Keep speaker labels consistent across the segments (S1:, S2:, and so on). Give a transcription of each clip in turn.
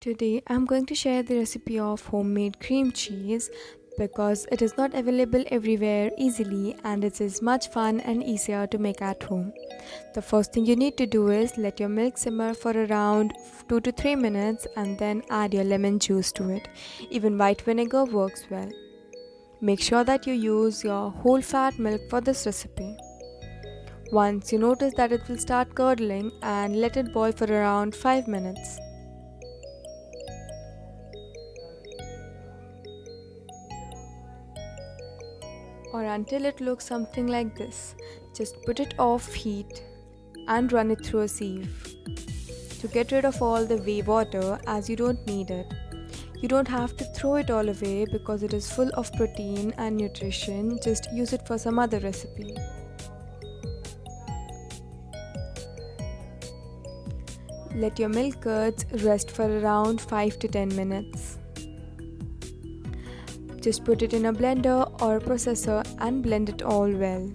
S1: Today I'm going to share the recipe of homemade cream cheese because it is not available everywhere easily and it is much fun and easier to make at home. The first thing you need to do is let your milk simmer for around 2 to 3 minutes and then add your lemon juice to it. Even white vinegar works well. Make sure that you use your whole fat milk for this recipe. Once you notice that it will start curdling and let it boil for around 5 minutes. Or until it looks something like this. Just put it off heat and run it through a sieve to get rid of all the whey water as you don't need it. You don't have to throw it all away because it is full of protein and nutrition. Just use it for some other recipe. Let your milk curds rest for around 5 to 10 minutes. Just put it in a blender or a processor and blend it all well.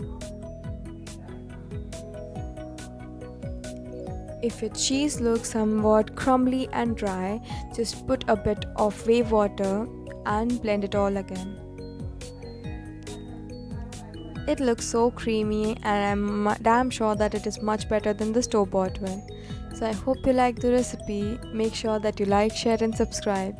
S1: If your cheese looks somewhat crumbly and dry, just put a bit of whey water and blend it all again. It looks so creamy and I'm damn sure that it is much better than the store-bought one. So I hope you like the recipe. Make sure that you like, share and subscribe.